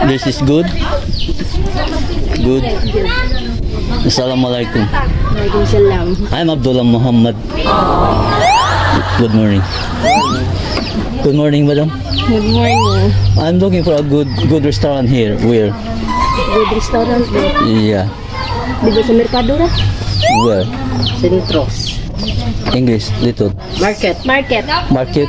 This is good. Good. Assalamualaikum. Waalaikumsalam. I'm Abdullah Muhammad. Good morning. Good morning, madam. Good morning. I'm looking for a good restaurant here. Where? Good restaurant ba? Yeah. Dito sa Merkado na? Where? Centros. English, little. Market. Market. Market.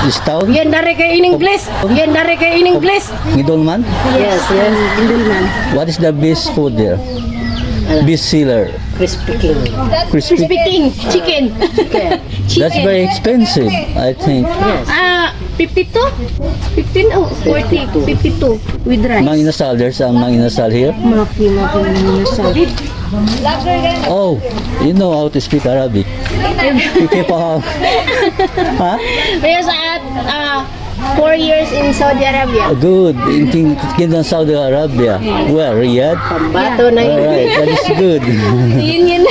This town? Yan dari kay in English. Yan dari kay in English. Ngidolman? Yes, yes. Indulman. What is the best food there? Best seller. Crispy King. Crispy. Crispy King. Chicken. That's very expensive, I think. Yes. 52? 15? Oh, 40. 52. With rice. Mang inasal, there's a mang inasal here. Maki nasabi. Oh, you know how to speak Arabic. Huh? Yes, at 4 years in Saudi Arabia. Good. In Kingdom Saudi Arabia. Where? Riyadh? Pambato na yun. Alright, that is good. Yun.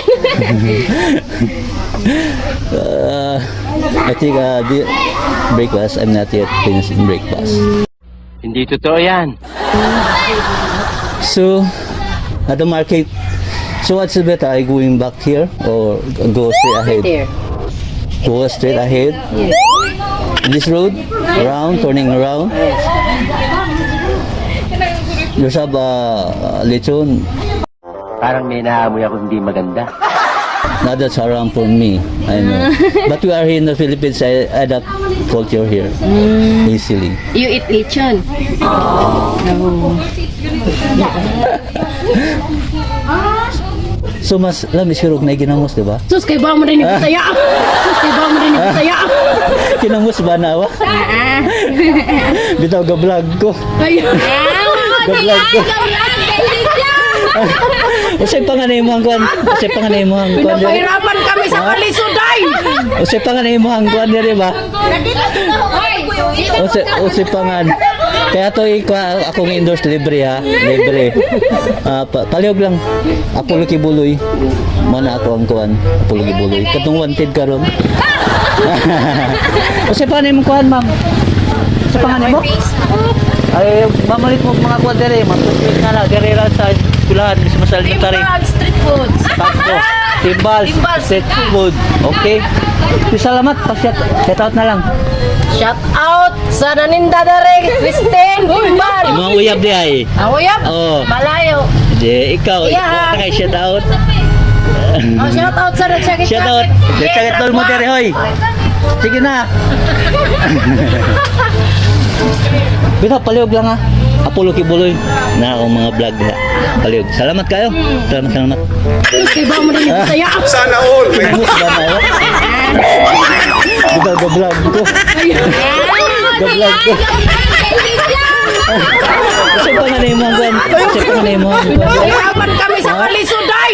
I think the breakfast, I'm not yet finished in breakfast. Hindi totoo yan. So, at the market, so what's the better? Are you going back here or go straight ahead? There. Go straight ahead? Yes. This road? Around, turning around? There's a lechon. Parang may naamoy ako hindi maganda. Now that's around for me, I know. But we are here in the Philippines, I adapt culture here easily. You eat lechon? No. So mas lamis hirog na ginamos, di ba? Sus, kay ba mo rin yung bisaya? Sus, kay ba mo rin yung bisaya? Kinamos ba na wa? Bitaw ga-vlog ko. Ayun. Ga-vlog ko. Usay panganay mo ang kuan. Usay panganay mo ang kuan. Pinapahirapan kami sa kalisuday. Usay panganay mo ang kuan diri ba? Usay pangan. Kaya to akong endorse libre ha, libre. Palihog lang. Apolo Kibuloy. Mana ako ang kuan, Apolo Kibuloy. Katong wanted karon. Usay panganay mo kuan, ma'am. Usay panganay mo? Ay, mamalit mo mga kuan diri, matutuin nga na diri ra sa eskwelahan sa masal na tari. Street foods. Takbo. Timbal, street food. Okay. Salamat, shout out na lang. Shout out sa naninda dare, Kristen, Timbal. Yung mga uyab di ay. Ako yap? Oo. Malayo. Di, ikaw, Yeah. kay shout out. Oh, shout out sa Ratchakit. Shout out. Ratchakit tol mo diri, hoy. Sige na. Bita, palihog lang ha. Apolo Kibuloy na akong mga vlog ha. Palihog. Salamat kayo. Salamat. Sus, kay ba mo rin yung bisaya? Sana all. Kinamos ba na ako? Bita, ga-vlog ko. Ga-vlog ko. Kasi panganay mo ang kuwan. Kasi panganay mo ang kuwan. Pinapahirapan kami sa kalisuday.